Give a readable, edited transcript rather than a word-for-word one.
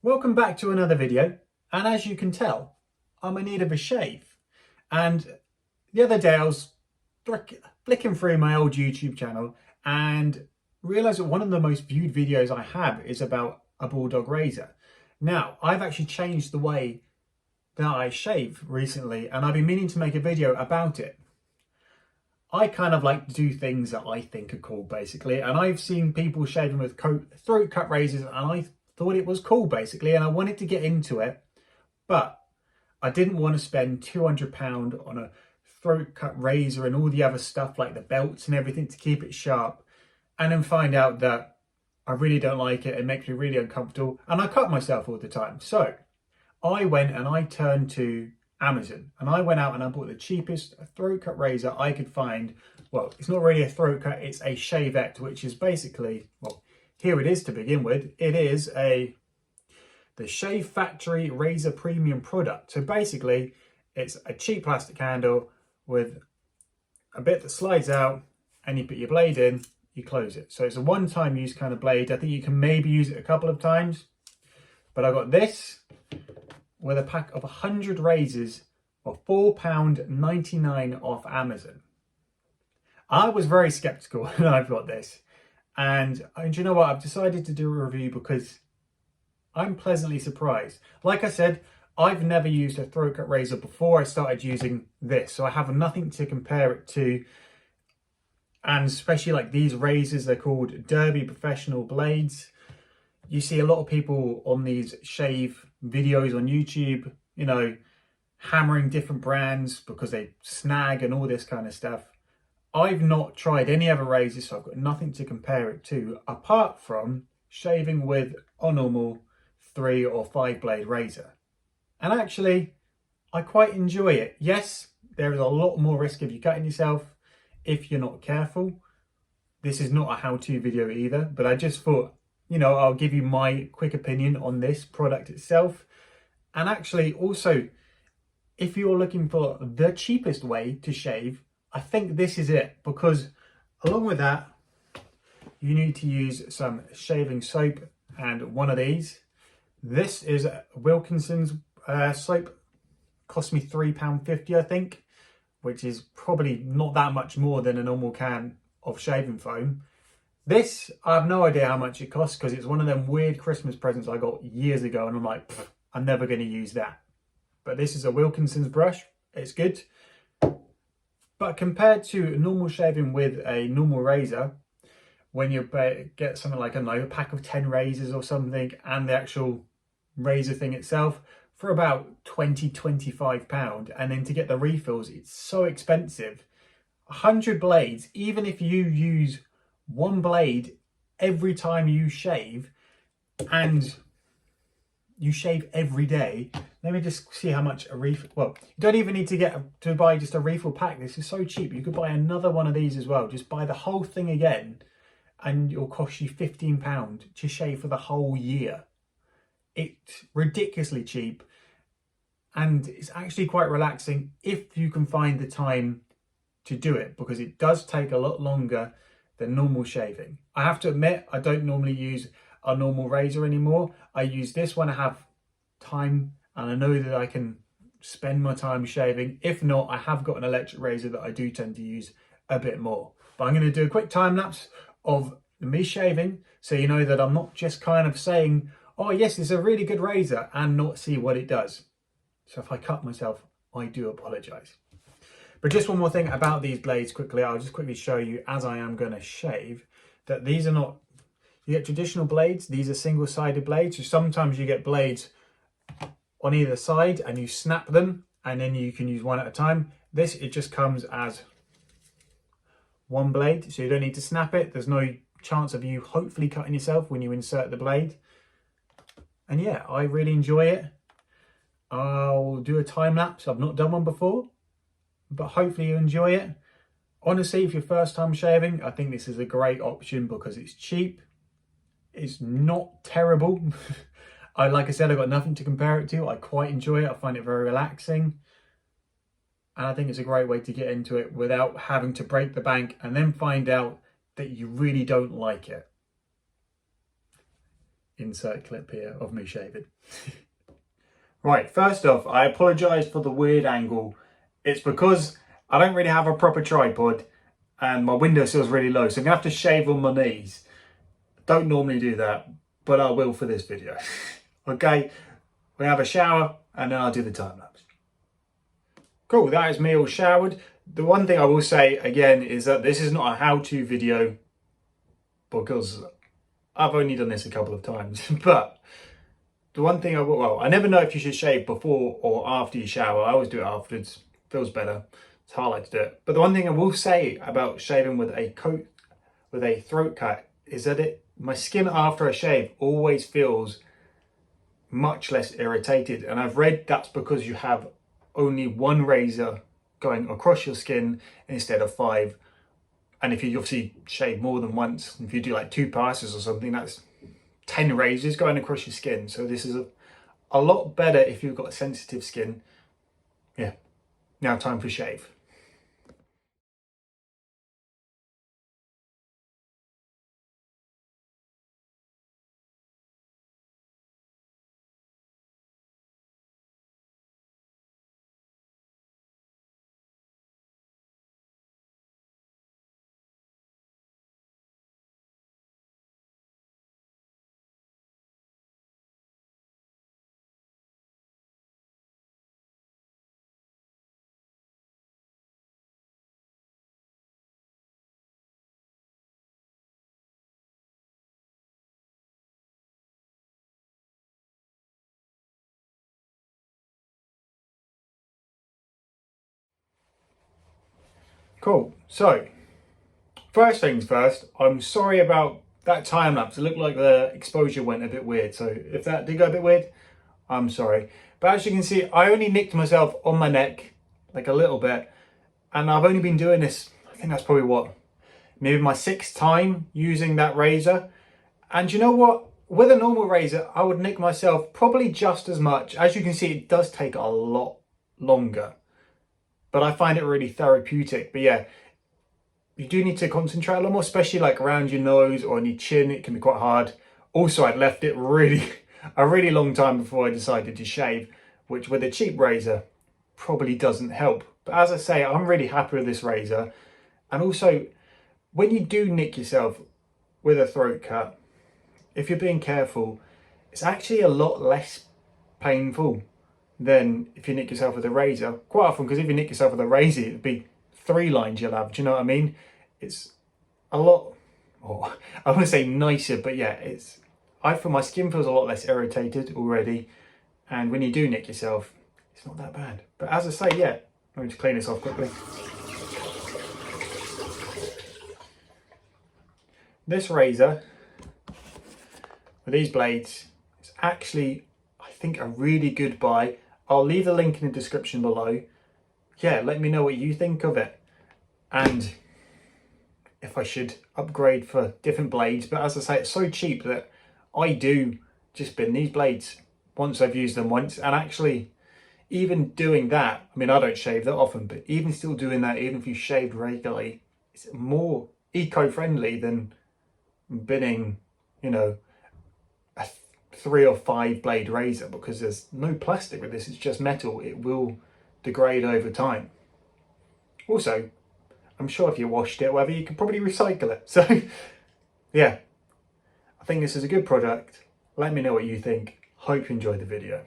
Welcome back to another video, and as you can tell, I'm in need of a shave. And the other day I was flicking through my old YouTube channel and realised that one of the most viewed videos I have is about a bulldog razor. Now, I've actually changed the way that I shave recently, and I've been meaning to make a video about it. I kind of like to do things that I think are cool, basically, and I've seen people shaving with throat cut razors, and I thought it was cool, basically, and I wanted to get into it, but I didn't want to spend £200 on a throat cut razor and all the other stuff like the belts and everything to keep it sharp, and then find out that I really don't like it. It makes me really uncomfortable, and I cut myself all the time. So I went and I turned to Amazon, and I went out and I bought the cheapest throat cut razor I could find. Well, it's not really a throat cut, it's a shavette, which is basically, well, here it is to begin with. It is the Shave Factory Razor Premium product. So basically, it's a cheap plastic handle with a bit that slides out, and you put your blade in, you close it. So it's a one-time use kind of blade. I think you can maybe use it a couple of times, but I got this with a pack of 100 razors for £4.99 off Amazon. I was very skeptical when I got this. And do you know what? I've decided to do a review because I'm pleasantly surprised. Like I said, I've never used a throat cut razor before I started using this. So I have nothing to compare it to. And especially like these razors, they're called Derby Professional Blades. You see a lot of people on these shave videos on YouTube, you know, hammering different brands because they snag and all this kind of stuff. I've not tried any other razors, so I've got nothing to compare it to apart from shaving with a normal 3 or 5 blade razor. And actually, I quite enjoy it. Yes, there is a lot more risk of you cutting yourself if you're not careful. This is not a how-to video either, but I just thought, you know, I'll give you my quick opinion on this product itself. And actually also, if you're looking for the cheapest way to shave, I think this is it, because along with that, you need to use some shaving soap and one of these. This is Wilkinson's soap. Cost me £3.50, I think, which is probably not that much more than a normal can of shaving foam. This, I have no idea how much it costs because it's one of them weird Christmas presents I got years ago, and I'm like, I'm never going to use that. But this is a Wilkinson's brush. It's good. But compared to normal shaving with a normal razor, when you get something like, I don't know, a pack of 10 razors or something, and the actual razor thing itself for about £20–25, and then to get the refills, it's so expensive. 100 blades, even if you use one blade every time you shave, and you shave every day. Let me just see how much a refill. Well, you don't even need to buy just a refill pack. This is so cheap. You could buy another one of these as well. Just buy the whole thing again, and it'll cost you £15 to shave for the whole year. It's ridiculously cheap, and it's actually quite relaxing if you can find the time to do it, because it does take a lot longer than normal shaving. I have to admit, I don't normally use a normal razor anymore. I use this when I have time and I know that I can spend my time shaving. If not, I have got an electric razor that I do tend to use a bit more. But I'm going to do a quick time lapse of me shaving, so you know that I'm not just kind of saying, oh yes, it's a really good razor, and not see what it does. So if I cut myself, I do apologize. But just one more thing about these blades quickly. I'll just quickly show you as I am going to shave that these are not, you get traditional blades, these are single-sided blades. So sometimes you get blades on either side and you snap them and then you can use one at a time. This, it just comes as one blade, so you don't need to snap it. There's no chance of you hopefully cutting yourself when you insert the blade. And yeah, I really enjoy it. I'll do a time lapse. I've not done one before, but hopefully you enjoy it. Honestly, if you're first time shaving, I think this is a great option because it's cheap. It's not terrible. Like I said, I've got nothing to compare it to. I quite enjoy it. I find it very relaxing. And I think it's a great way to get into it without having to break the bank and then find out that you really don't like it. insert clip here of me shaving. Right, first off, I apologise for the weird angle. It's because I don't really have a proper tripod and my windowsill's really low, so I'm going to have to shave on my knees. Don't normally do that, but I will for this video. Okay, we have a shower and then I'll do the time lapse. Cool, that is me all showered. The one thing I will say again is that this is not a how-to video because I've only done this a couple of times, but the one thing I never know if you should shave before or after you shower. I always do it afterwards, feels better. It's how I like to do it. But the one thing I will say about shaving with a throat cut is that my skin after I shave always feels much less irritated, and I've read that's because you have only one razor going across your skin instead of 5. And if you obviously shave more than once, if you do like 2 passes or something, that's 10 razors going across your skin. So this is a lot better if you've got sensitive skin. Yeah, now time for shave. Cool, so first things first, I'm sorry about that time lapse. It looked like the exposure went a bit weird, so if that did go a bit weird, I'm sorry. But as you can see, I only nicked myself on my neck, like a little bit, and I've only been doing this, I think that's probably maybe my 6th time using that razor. And you know what? With a normal razor, I would nick myself probably just as much. As you can see, it does take a lot longer, but I find it really therapeutic. But yeah, you do need to concentrate a lot more, especially like around your nose or on your chin. It can be quite hard. Also, I'd left it a really long time before I decided to shave, which with a cheap razor probably doesn't help. But as I say, I'm really happy with this razor. And also, when you do nick yourself with a throat cut, if you're being careful, it's actually a lot less painful than if you nick yourself with a razor. Quite often, because if you nick yourself with a razor, it'd be 3 lines you'll have. Do you know what I mean? It's a lot, I want to say nicer, but yeah, I feel my skin feels a lot less irritated already. And when you do nick yourself, it's not that bad. But as I say, yeah, I'm going to clean this off quickly. This razor with these blades is actually, I think, a really good buy. I'll leave the link in the description below. Yeah, let me know what you think of it and if I should upgrade for different blades. But as I say, it's so cheap that I do just bin these blades once I've used them once. And actually, even doing that, I mean, I don't shave that often, but even still doing that, even if you shaved regularly, it's more eco-friendly than binning, you know, a 3 or 5 blade razor, because there's no plastic with this, it's just metal. It will degrade over time. Also, I'm sure if you washed it, whatever, you could probably recycle it. So yeah, I think this is a good product. Let me know what you think. Hope you enjoyed the video.